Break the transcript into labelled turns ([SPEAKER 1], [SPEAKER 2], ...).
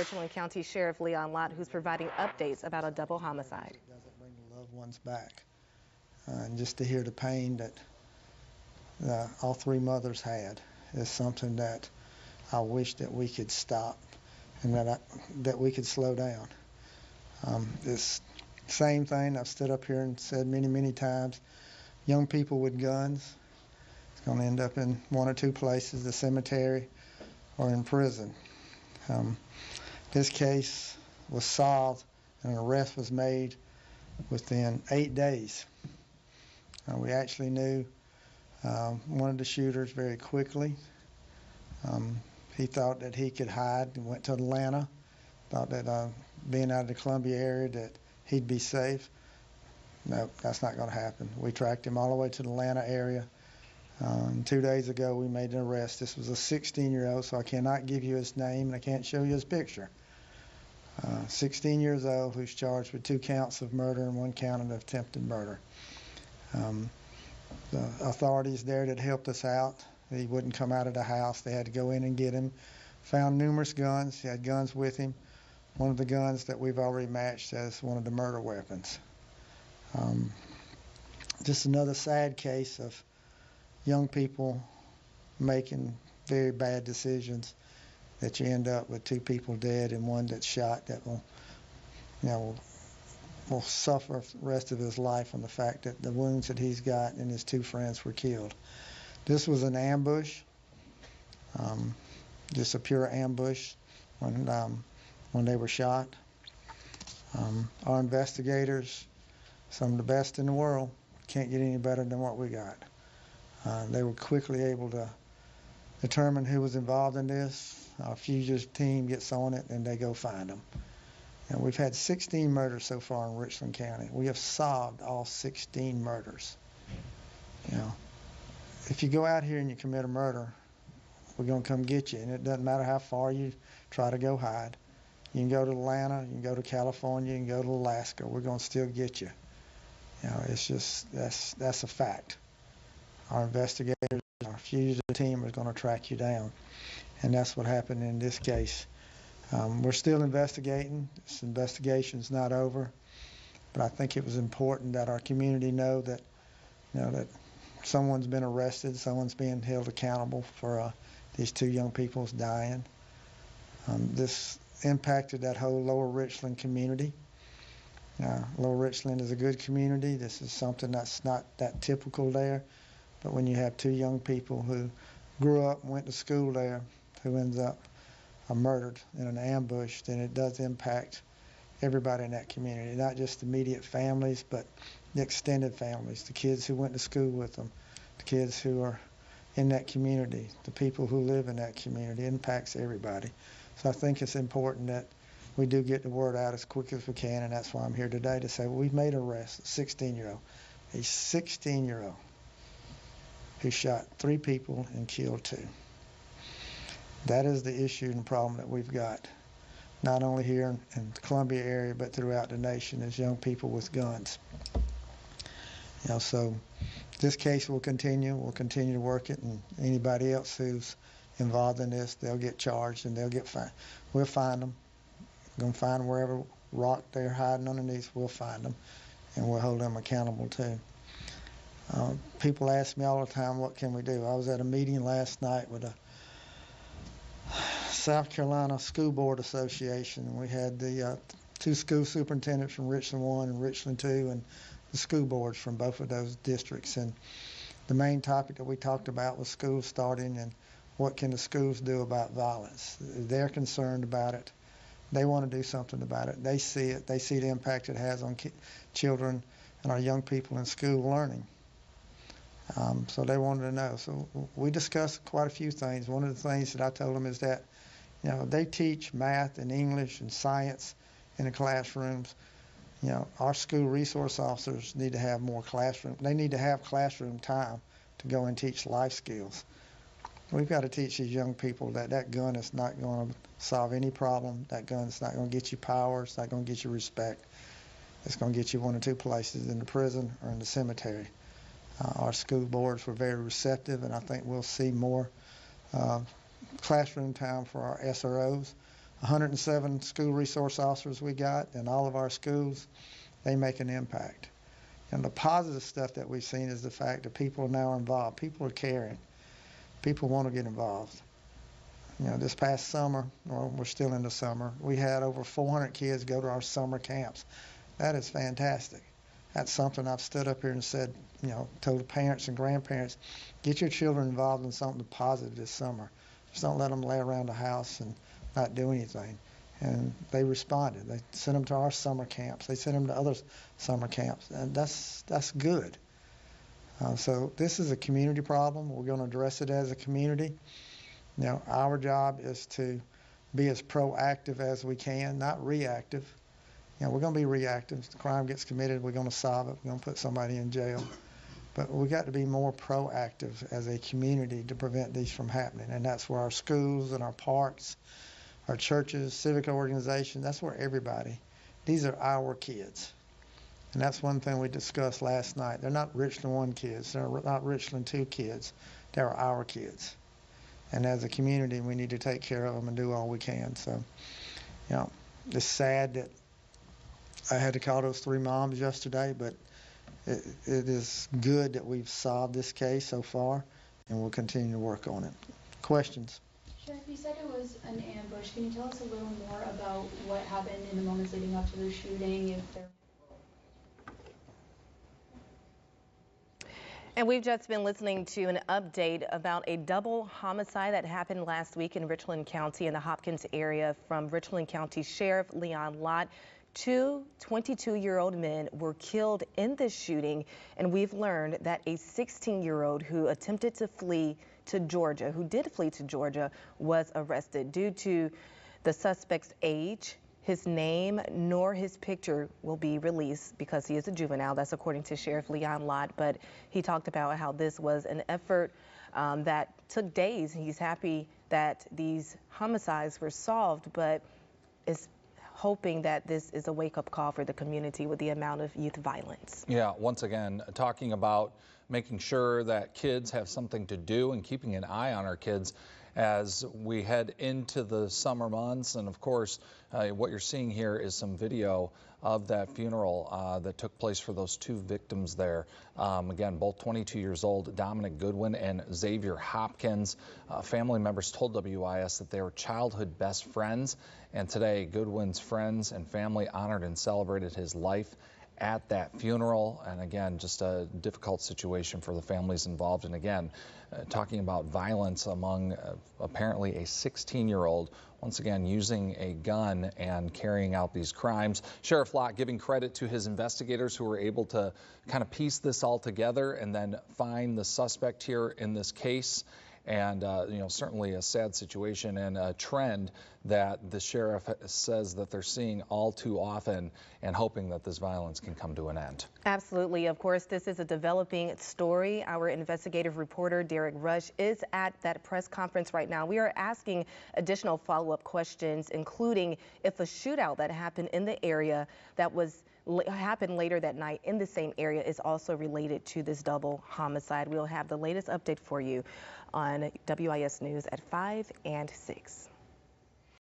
[SPEAKER 1] Richland County Sheriff Leon Lott, who's providing updates about a double homicide.
[SPEAKER 2] It doesn't bring the loved ones back. And just to hear the pain that all three mothers had is something that I wish that we could stop and that we could slow down. This same thing I've stood up here and said many, many times, young people with guns, it's going to end up in one or two places, the cemetery or in prison. This case was solved and an arrest was made within 8 days. We actually knew one of the shooters very quickly. He thought that he could hide and went to Atlanta, thought that being out of the Columbia area that he'd be safe. No, that's not going to happen. We tracked him all the way to the Atlanta area. 2 days ago, we made an arrest. This was a 16-year-old, so I cannot give you his name and I can't show you his picture. 16 years old, who's charged with 2 counts of murder and 1 count of attempted murder. The authorities there that helped us out, he wouldn't come out of the house. They had to go in and get him. Found numerous guns. He had guns with him. One of the guns that we've already matched as one of the murder weapons. Just another sad case of young people making very bad decisions that you end up with 2 people dead and 1 that's shot that will suffer the rest of his life from the fact that the wounds that he's got and his 2 friends were killed. This was an ambush, just a pure ambush when they were shot. Our investigators, some of the best in the world, can't get any better than what we got. They were quickly able to determine who was involved in this. Our fugitive team gets on it and they go find them. And we've had 16 murders so far in Richland County. We have solved all 16 murders. If you go out here and you commit a murder, we're going to come get you. And it doesn't matter how far you try to go hide. You can go to Atlanta, you can go to California, you can go to Alaska. We're going to still get you. It's just, that's a fact. Our investigators, our fugitive team is going to track you down. And that's what happened in this case. We're still investigating. This investigation's not over. But I think it was important that our community know that, that someone's been arrested, someone's being held accountable for these 2 young people's dying. This impacted that whole Lower Richland community. Lower Richland is a good community. This is something that's not that typical there. But when you have 2 young people who grew up and went to school there, who ends up murdered in an ambush, then it does impact everybody in that community, not just immediate families, but the extended families, the kids who went to school with them, the kids who are in that community, the people who live in that community. It impacts everybody. So I think it's important that we do get the word out as quick as we can, and that's why I'm here today to say, well, we've made an arrest, a 16-year-old who shot 3 people and killed 2. That is the issue and problem that we've got, not only here in the Columbia area, but throughout the nation, is young people with guns. So this case will continue. We'll continue to work it, and anybody else who's involved in this, they'll get charged and they'll get fined. We'll find them. We're going to find wherever rock they're hiding underneath, we'll find them, and we'll hold them accountable too. People ask me all the time, what can we do? I was at a meeting last night with a South Carolina School Board Association, and we had the 2 school superintendents from Richland 1 and Richland 2 and the school boards from both of those districts. And the main topic that we talked about was schools starting and what can the schools do about violence. They're concerned about it. They want to do something about it. They see it. They see the impact it has on children and our young people in school learning. So they wanted to know. So we discussed quite a few things. One of the things that I told them is that, they teach math and English and science in the classrooms. Our school resource officers need to have more classroom. They need to have classroom time to go and teach life skills. We've got to teach these young people that gun is not going to solve any problem. That gun is not going to get you power. It's not going to get you respect. It's going to get you 1 or 2 places, in the prison or in the cemetery. Our school boards were very receptive, and I think we'll see more classroom time for our SROs. 107 school resource officers we got in all of our schools, they make an impact. And the positive stuff that we've seen is the fact that people are now involved. People are caring. People want to get involved. This past summer, well, we're still in the summer, we had over 400 kids go to our summer camps. That is fantastic. That's something I've stood up here and said, told parents and grandparents, get your children involved in something positive this summer. Just don't let them lay around the house and not do anything. And they responded. They sent them to our summer camps. They sent them to other summer camps, and that's good. So this is a community problem. We're going to address it as a community. Our job is to be as proactive as we can, not reactive. We're going to be reactive. If the crime gets committed, we're going to solve it. We're going to put somebody in jail. But we got to be more proactive as a community to prevent these from happening. And that's where our schools and our parks, our churches, civic organizations, that's where everybody. These are our kids. And that's one thing we discussed last night. They're not Richland 1 kids. They're not Richland 2 kids. They're our kids. And as a community, we need to take care of them and do all we can. So, it's sad that I had to call those 3 moms yesterday, but it is good that we've solved this case so far, and we'll continue to work on it. Questions?
[SPEAKER 3] Sheriff, you said it was an ambush. Can you tell us a little more about what happened in the moments leading up to the shooting?
[SPEAKER 1] And we've just been listening to an update about a double homicide that happened last week in Richland County in the Hopkins area from Richland County Sheriff Leon Lott. 2 22-year-old men were killed in this shooting, and we've learned that a 16-year-old who attempted to flee to Georgia, was arrested. Due to the suspect's age, his name nor his picture will be released because he is a juvenile. That's according to Sheriff Leon Lott. But he talked about how this was an effort that took days. He's happy that these homicides were solved, but is hoping that this is a wake-up call for the community with the amount of youth violence.
[SPEAKER 4] Yeah, once again, talking about making sure that kids have something to do and keeping an eye on our kids as we head into the summer months. And of course, what you're seeing here is some video of that funeral that took place for those 2 victims there. Again, both 22 years old, Dominic Goodwin and Xavier Hopkins. Family members told WIS that they were childhood best friends. And today, Goodwin's friends and family honored and celebrated his life at that funeral. And again, just a difficult situation for the families involved. And again, talking about violence among apparently a 16-year-old, once again using a gun and carrying out these crimes. Sheriff Lott giving credit to his investigators who were able to kind of piece this all together and then find the suspect here in this case. And, certainly a sad situation and a trend that the sheriff says that they're seeing all too often, and hoping that this violence can come to an end.
[SPEAKER 1] Absolutely. Of course, this is a developing story. Our investigative reporter, Derek Rush, is at that press conference right now. We are asking additional follow-up questions, including if a shootout that happened in the area that happened later that night in the same area is also related to this double homicide. We'll have the latest update for you on WIS News at 5 and 6.